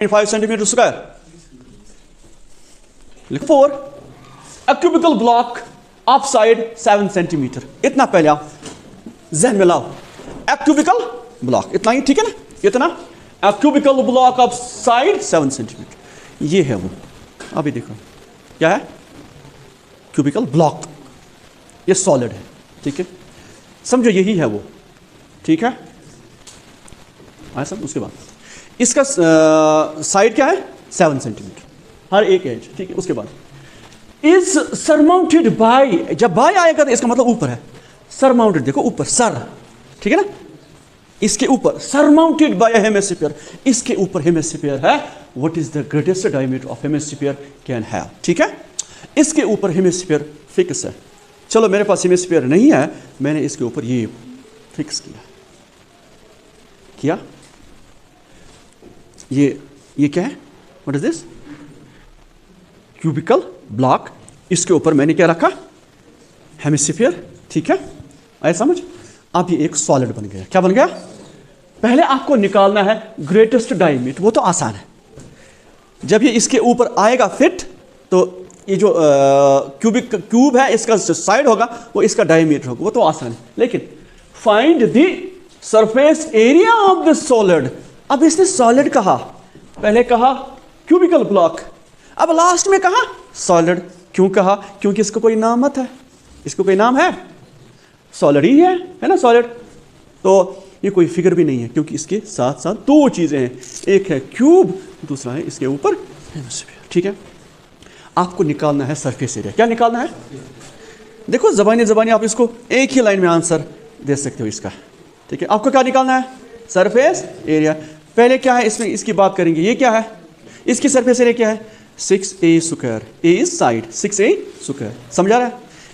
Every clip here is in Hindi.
5 सेंटीमीटर स्क्वायर। लिखो 4 a cubical block of side 7 centimetre. इतना पहले आप जहन में लाओ, a cubical block इतना ही, ठीक है ना, इतना a cubical block of side 7 centimetre, ये है वो। अभी देखो क्या है, क्यूबिकल ब्लॉक, ये सॉलिड है, ठीक है, समझो यही है वो, ठीक है। ऐसा उसके बाद इसका साइड क्या है 7 सेंटीमीटर हर एक एज, ठीक है। उसके बाद इज सरमाउंटेड बाय, जब बाय आएगा तो इसका मतलब ऊपर है, सरमाउंटेड देखो ऊपर सर, ठीक है ना, इसके ऊपर सरमाउंटेड बाय हेमिस्फीयर, इसके ऊपर हेमिस्फीयर है। What is the greatest diameter of hemisphere can have, ठीक है, इसके ऊपर हेमिस्फीयर फिक्स है। चलो मेरे पास हेमिस्फीयर नहीं है, मैंने इसके ऊपर ये फिक्स किया ये क्या है, what is this, cubical block, इसके ऊपर मैंने क्या रखा, हेमिस्फीयर, ठीक है, आया समझ। अब ये एक सॉलिड बन गया, क्या बन गया। पहले आपको निकालना है ग्रेटेस्ट डायमीटर, वो तो आसान है, जब ये इसके ऊपर आएगा फिट, तो ये जो क्यूब है इसका साइड होगा वो इसका डायमीटर होगा, वो तो आसान है। लेकिन find the surface area of the solid, अब इसने सॉलिड कहा, पहले कहा क्यूबिकल ब्लॉक, अब लास्ट में कहा सॉलिड। क्यों कहा, क्योंकि इसका कोई नाम मत है, इसको कोई नाम है, सॉलिड ही है ना सॉलिड। तो ये कोई फिगर भी नहीं है, क्योंकि इसके साथ साथ दो चीजें हैं, एक है क्यूब, दूसरा है इसके ऊपर हेमिस्फीयर, ठीक है। आपको निकालना है सरफेस एरिया, क्या निकालना है, देखो जबानी आप इसको एक ही लाइन में आंसर दे सकते हो इसका, ठीक है। आपको क्या निकालना है, सरफेस एरिया। पहले क्या है इसमें, इसकी बात करेंगे, ये क्या है, इसकी सरफेस एरिया क्या है 6a square, a is side 6a square, समझा रहा है।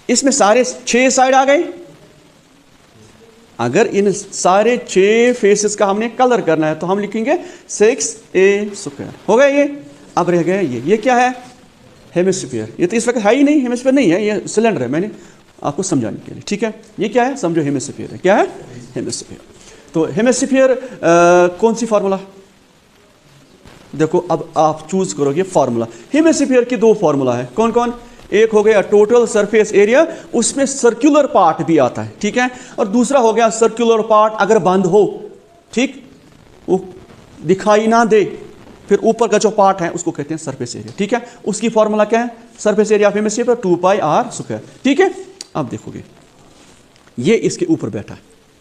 इसमें सारे 6 साइड आ गए, अगर इन सारे 6 फेसेस का हमने कलर करना है तो हम लिखेंगे 6a स्क्वायर, हो गया ये। अब रह गया ये क्या है, हेमिस्फीयर, ये तो इस वक्त है ही नहीं, हेमिस्फीयर नहीं है, ये सिलेंडर है, मैंने आपको समझाने के लिए, ठीक है। ये क्या है, समझो हेमिस्फीयर है, क्या है हेमिस्फीयर। तो हेमिस्फीयर कौन सी फार्मूला, देखो अब आप चूज करोगे फार्मूला। हेमिस्फीयर की 2 फार्मूला है, कौन कौन, एक हो गया टोटल सरफेस एरिया, उसमें सर्कुलर पार्ट भी आता है, ठीक है, और दूसरा हो गया सर्कुलर पार्ट अगर बंद हो, ठीक, वो दिखाई ना दे, फिर ऊपर का जो पार्ट है उसको कहते हैं सरफेस एरिया, ठीक है। उसकी फार्मूला क्या है, surface area of hemisphere 2πr square, ठीक है। अब देखोगे ये इसके ऊपर बैठ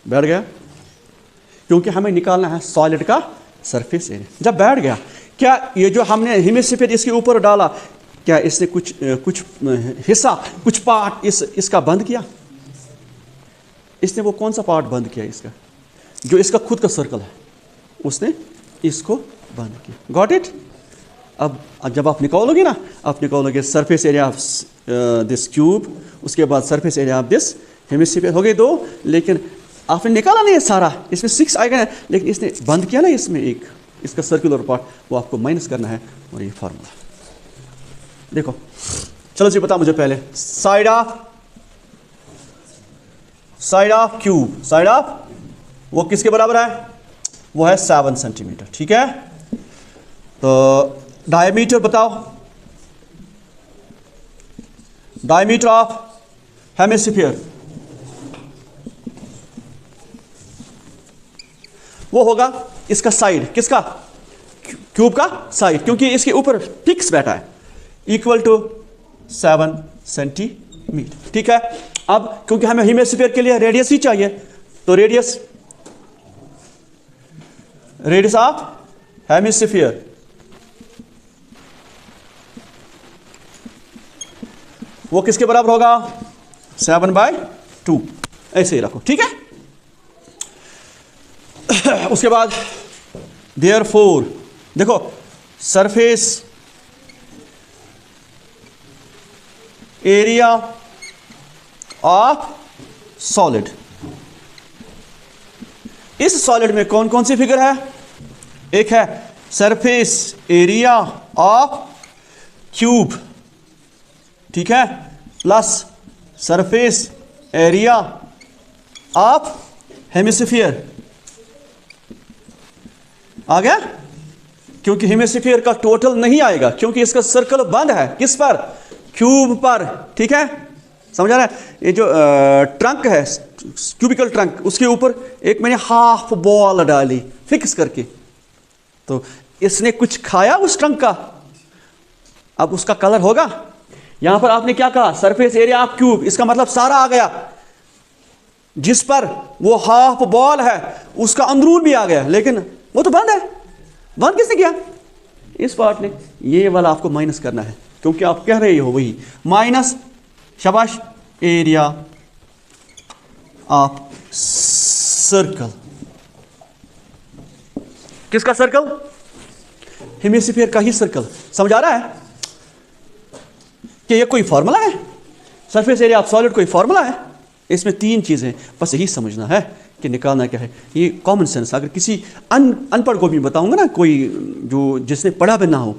गया, क्योंकि हमें निकालना है सॉलिड का सरफेस एरिया। जब बैठ गया, क्या ये जो हमने हेमिस्फीयर इसके ऊपर डाला, क्या इसने कुछ हिस्सा, कुछ पार्ट इसका बंद किया, इसने वो कौन सा पार्ट बंद किया, इसका जो इसका खुद का सर्कल है, उसने इसको बंद किया, गॉट इट। अब जब आप निकालोगे ना, आप निकालोगे surface area of this cube, उसके बाद surface area of this hemisphere, हो गए 2, लेकिन आपने निकाला नहीं है सारा, इसमें 6 आएगा, लेकिन इसने बंद किया ना इसमें एक इसका सर्कुलर पार्ट, वो आपको माइनस करना है, और ये फार्मूला देखो। चलो जी बता मुझे पहले, side of cube, side of वो किसके बराबर है, वो है 7 सेंटीमीटर, ठीक है। तो डायमीटर बताओ, डायमीटर ऑफ हेमिस्फीयर वो होगा इसका साइड, किसका, क्यूब का साइड, क्योंकि इसके ऊपर फिक्स बैठा है, इक्वल टू 7 सेंटीमीटर, ठीक है। अब क्योंकि हमें हेमिस्फीयर के लिए रेडियस ही चाहिए, तो रेडियस ऑफ हेमिस्फीयर वो किसके बराबर होगा, 7/2, ऐसे ही रखो, ठीक है। उसके बाद देयरफॉर देखो, सरफेस एरिया ऑफ सॉलिड, इस सॉलिड में कौन कौन सी फिगर है, एक है सरफेस एरिया ऑफ क्यूब, ठीक है, plus surface area of hemisphere, आ गया, क्योंकि हेमिस्फीयर का टोटल नहीं आएगा, क्योंकि इसका सर्कल बंद है किस पर, क्यूब पर, ठीक है, समझ आ रहा है। ये जो ट्रंक है, क्यूबिकल ट्रंक, उसके ऊपर एक मैंने हाफ बॉल डाली फिक्स करके, तो इसने कुछ खाया उस ट्रंक का, अब उसका कलर होगा। यहां पर आपने क्या कहा, सरफेस एरिया ऑफ क्यूब, इसका मतलब सारा आ गया, जिस पर वो हाफ बॉल है उसका अंदरून भी आ गया, लेकिन वो तो बंद है। बंद किसने किया, इस पार्ट ने। ये वाला आपको माइनस करना है, क्योंकि आप कह रहे हो वही माइनस, शाबाश, एरिया ऑफ सर्कल, किसका सर्कल, हेमिस्फीयर का ही सर्कल। समझ आ रहा है कि ये कोई फॉर्मूला है, सरफेस एरिया ऑफ सॉलिड कोई फॉर्मूला है। इसमें 3 चीजें, बस यही समझना है कि निकालना क्या है। ये कॉमन सेंस, अगर किसी अनपढ़ को भी बताऊंगा ना, कोई जो जिसने पढ़ा भी ना हो,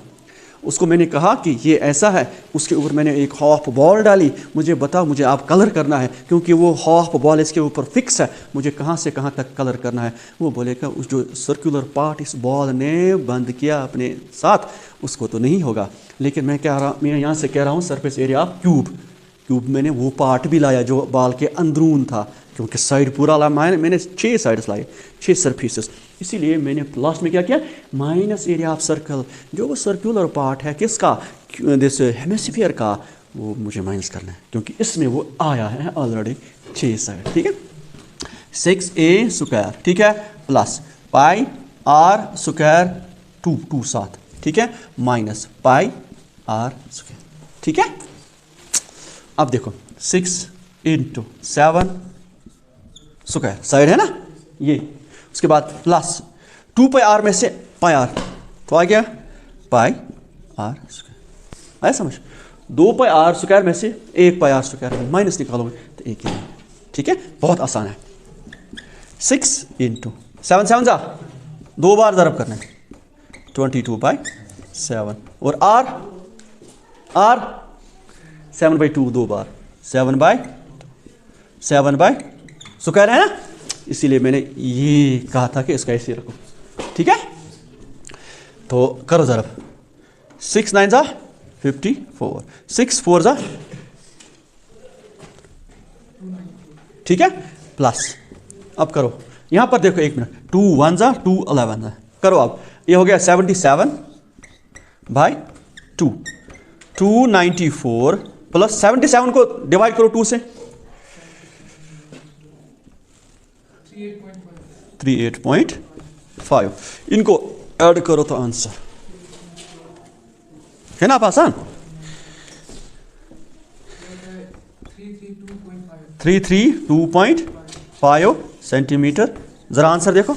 उसको मैंने कहा कि ये ऐसा है, उसके ऊपर मैंने एक हाफ बॉल डाली, मुझे बताओ, मुझे आप कलर करना है, क्योंकि वो हाफ बॉल इसके ऊपर फिक्स है, मुझे कहाँ से कहाँ तक कलर करना है। वो बोलेगा उस जो सर्कुलर पार्ट इस बॉल ने बंद किया अपने साथ, उसको तो नहीं होगा। लेकिन मैं यहाँ से कह रहा हूँ surface area of cube, cube मैंने वो पार्ट भी लाया जो बॉल के अंदरून था, क्योंकि साइड पूरा ला, मैंने 6 साइड्स लाए, 6 सरफेसेस, इसीलिए मैंने लास्ट में क्या किया, माइनस एरिया ऑफ सर्कल, जो वो सर्कुलर पार्ट है किसका, दिस हेमिस्फीयर का, वो मुझे माइनस करना है, क्योंकि इसमें वो आया है ऑलरेडी 6 साइड, ठीक है। 6a स्क्वायर, ठीक है, प्लस पाई आर स्क्वायर 2 साथ, ठीक है, माइनस पाई आर स्क्वायर, ठीक है। अब देखो 6 × 7 स्क्वायर, साइड है ना ये, उसके बाद प्लस 2 पाई आर में से पाई आर, तो आ गया पाई आर स्क्वायर, आया समझ। 2 पाई आर स्क्वायर में से 1 पाई आर स्क्वायर माइनस निकालोगे तो 1 ही, ठीक है, बहुत आसान है। 6 × 7 7 जा 2 बार ज़रब करना है, 22/7, और आर 7/2 2 बार, 7/7 स्क्वायर है ना, इसीलिए मैंने ये कहा था कि इसका ऐसे रखो, ठीक है। तो करो ज़रब, 6 9 जा 54, 6 4 जा, ठीक है, प्लस अब करो, यहां पर देखो 1 मिनट, 2 1 जा 2 11 जा, करो अब, ये हो गया 77/2, 294 प्लस 77 को डिवाइड करो 2 से, 38.5, इनको ऐड करो तो आंसर है ना, आप आसान, 332.5 सेंटीमीटर। जरा आंसर देखो।